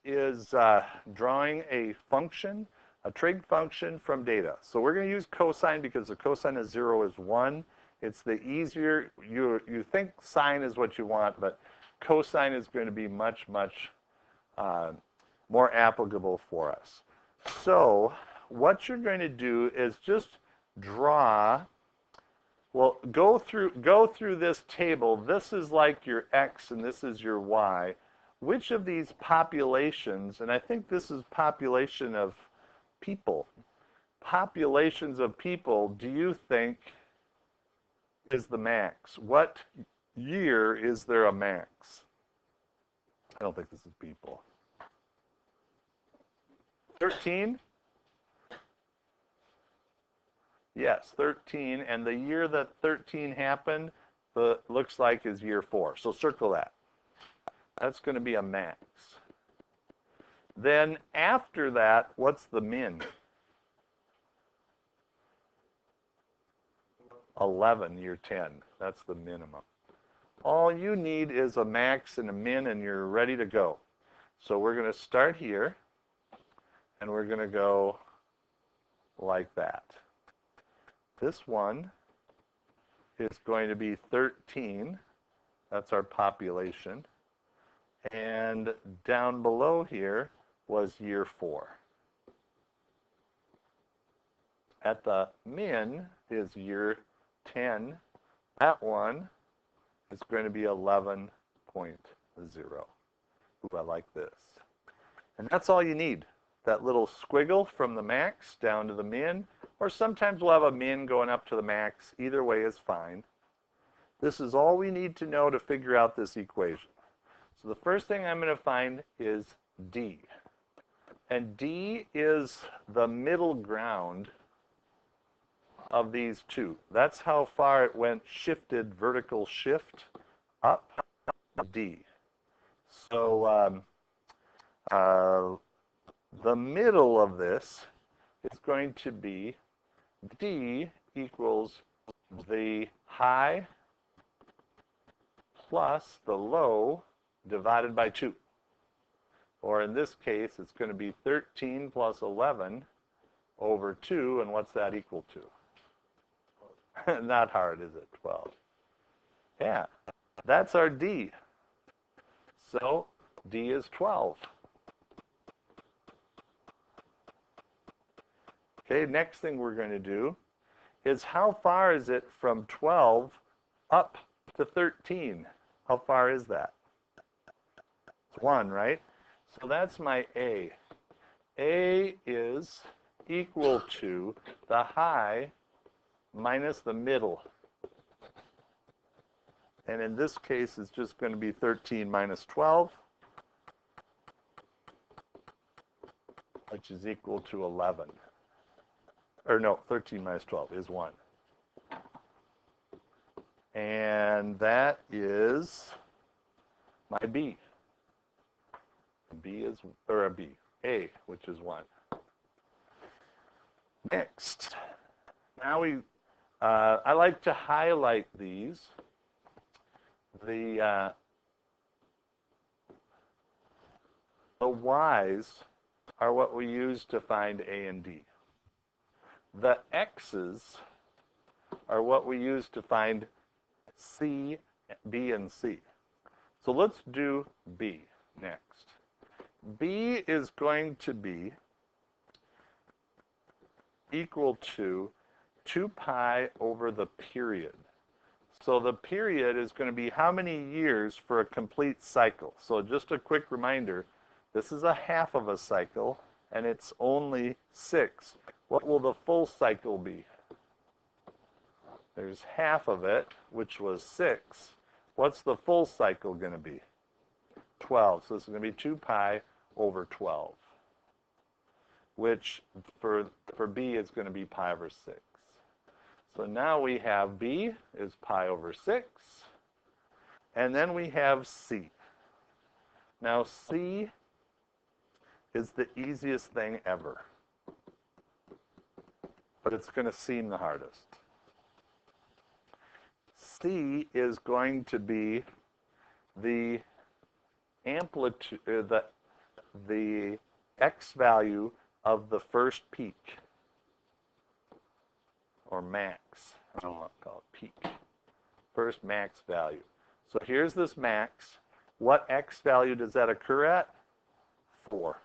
is drawing a function, a trig function from data. So we're going to use cosine because the cosine of 0 is 1. It's the easier, you think sine is what you want, but cosine is going to be much, much more applicable for us. So what you're going to do is just draw, well, go through this table. This is like your x and this is your y. Which of these populations, and I think this is population of people, populations of people do you think is the max? What year is there a max? I don't think this is people. 13? Yes, 13. And the year that 13 happened, looks like is year 4. So circle that. That's going to be a max. Then after that, what's the min? 11, year 10. That's the minimum. All you need is a max and a min, and you're ready to go. So we're going to start here, and we're going to go like that. This one is going to be 13. That's our population. And down below here was year 4. At the min is year 10. That one is going to be 11.0. Ooh, I like this. And that's all you need. That little squiggle from the max down to the min, or sometimes we'll have a min going up to the max. Either way is fine. This is all we need to know to figure out this equation. So the first thing I'm going to find is D. And D is the middle ground of these two. That's how far it went, shifted, vertical shift, up, D. So the middle of this is going to be D equals the high plus the low divided by 2. Or in this case, it's going to be 13 plus 11 over 2. And what's that equal to? Not hard, is it? 12. Yeah, that's our D. So D is 12. Okay, next thing we're going to do is how far is it from 12 up to 13? How far is that? It's 1, right? So that's my A. A is equal to the high minus the middle. And in this case, it's just going to be 13 minus 12, which is equal to 11. Or no, 13 minus 12 is 1. And that is my B. B is, or a B, A, which is 1. Next, now I like to highlight these. The Y's are what we use to find A and D. The X's are what we use to find C, B, and C. So let's do B next. B is going to be equal to 2 pi over the period. So the period is going to be how many years for a complete cycle. So just a quick reminder, this is a half of a cycle, and it's only 6. What will the full cycle be? There's half of it, which was 6. What's the full cycle going to be? 12. So this is going to be 2 pi over 12, which for B is going to be pi over 6. So now we have B is pi over 6, and then we have C. Now C is the easiest thing ever, but it's going to seem the hardest. C is going to be the amplitude, the x value of the first peak, or max. I don't want to call it peak. First max value. So here's this max. What x value does that occur at? 4.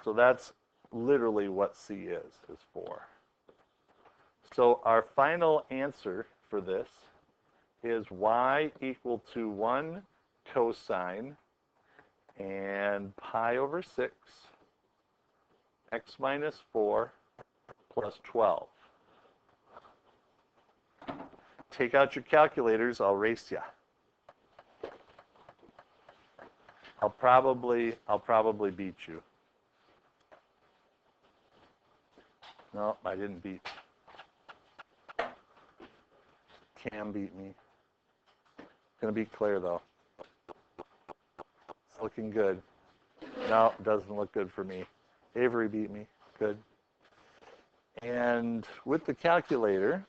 So that's literally what C is 4. So our final answer for this is y equal to 1 cosine and pi over 6 x minus 4 plus 12. Take out your calculators, I'll race you. I'll probably beat you. No, I didn't beat. Cam beat me. Gonna beat Claire though. It's looking good. No, it doesn't look good for me. Avery beat me. Good. And with the calculator,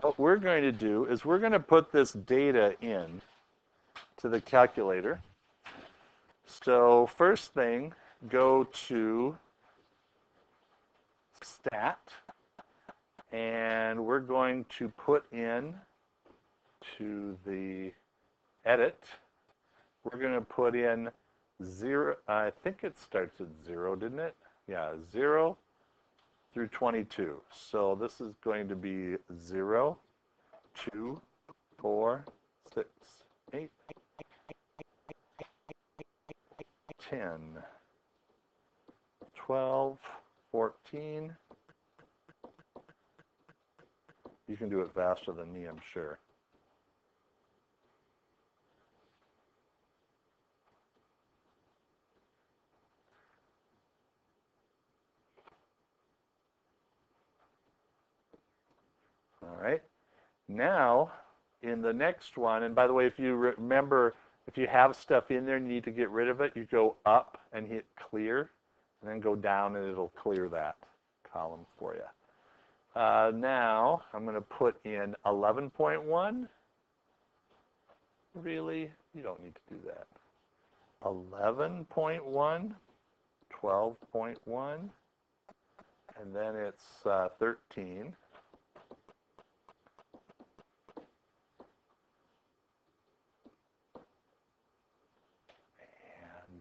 what we're going to do is we're going to put this data in to the calculator. So first thing, go to Stat, and we're going to put in to the Edit, we're going to put in 0, I think it starts at 0, didn't it? Yeah, 0 through 22. So this is going to be 0, 2, 4, 6, 8, 10, 12, 14. You can do it faster than me, I'm sure. All right. Now, in the next one, and by the way, if you remember, if you have stuff in there and you need to get rid of it, you go up and hit clear, and then go down and it'll clear that column for you. Now, I'm going to put in 11.1. Really? You don't need to do that. 11.1, 12.1, and then it's 13.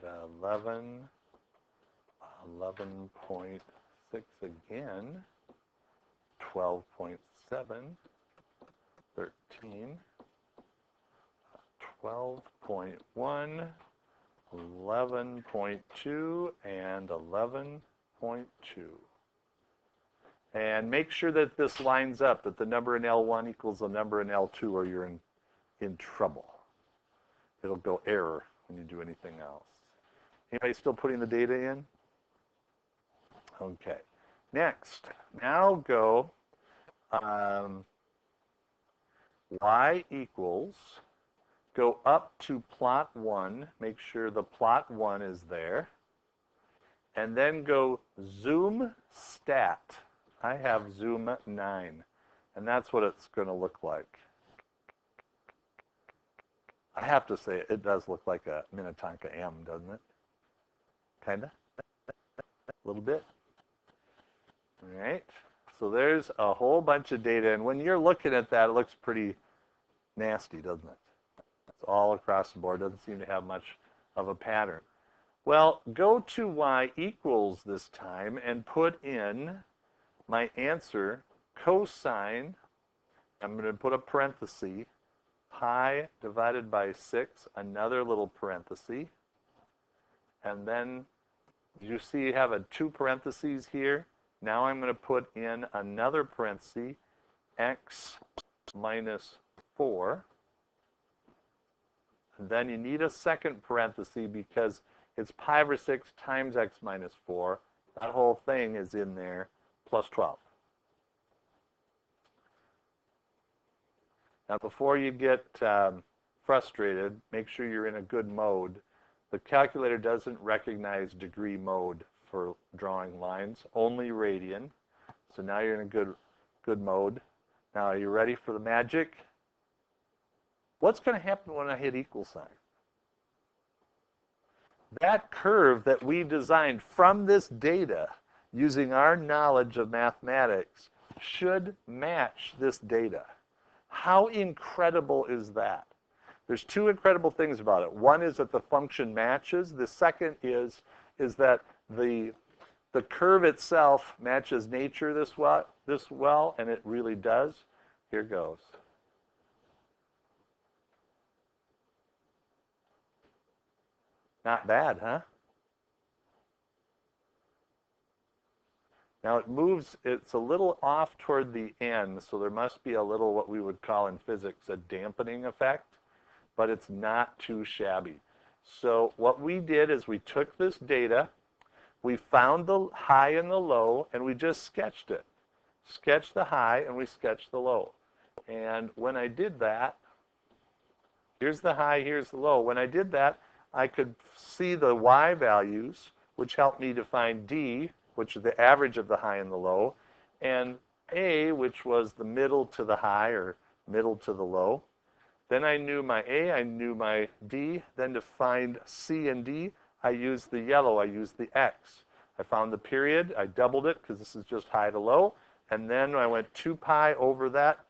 And 11.6 again, 12.7, 13, 12.1, 11.2, and 11.2. And make sure that this lines up, that the number in L1 equals the number in L2, or you're in trouble. It'll go error when you do anything else. Anybody still putting the data in? Okay. Next, now go y equals, go up to plot 1, make sure the plot 1 is there, and then go zoom stat. I have zoom 9, and that's what it's going to look like. I have to say, it does look like a Minnetonka M, doesn't it? Kinda? A little bit? All right. So there's a whole bunch of data, and when you're looking at that, it looks pretty nasty, doesn't it? It's all across the board. Doesn't seem to have much of a pattern. Well, go to y equals this time and put in my answer, cosine, I'm going to put a parenthesis, pi divided by 6, another little parenthesis, and then you see you have 2 parentheses here. Now I'm going to put in another parenthesis, x minus 4. And then you need a second parenthesis because it's pi over 6 times x minus 4. That whole thing is in there, plus 12. Now, before you get frustrated, make sure you're in a good mode. The calculator doesn't recognize degree mode for drawing lines, only radian. So now you're in a good mode. Now, are you ready for the magic? What's going to happen when I hit equal sign? that curve that we designed from this data using our knowledge of mathematics should match this data. How incredible is that? There's two incredible things about it. One is that the function matches. The second is that the curve itself matches nature this well, and it really does. Here goes. Not bad, huh? Now it moves, it's a little off toward the end, so there must be a little what we would call in physics a dampening effect, but it's not too shabby. So what we did is we took this data, we found the high and the low, and we just sketched it. Sketched the high and we sketched the low. And when I did that, here's the high, here's the low. When I did that, I could see the y values, which helped me to find d, which is the average of the high and the low, and a, which was the middle to the high or middle to the low. Then I knew my a, I knew my d. Then to find c and d, I used the yellow, I used the x. I found the period, I doubled it because this is just high to low, and then I went 2 pi over that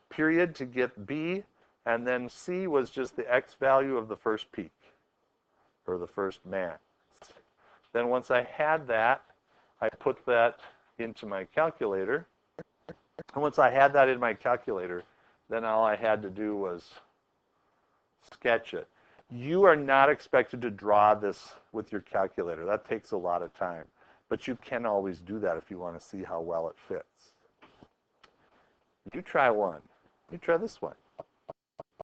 period to get b, and then c was just the x value of the first peak, or the first max. Then once I had that, I put that into my calculator. And once I had that in my calculator, then all I had to do was sketch it. You are not expected to draw this with your calculator. That takes a lot of time. But you can always do that if you want to see how well it fits. You try one. You try this one.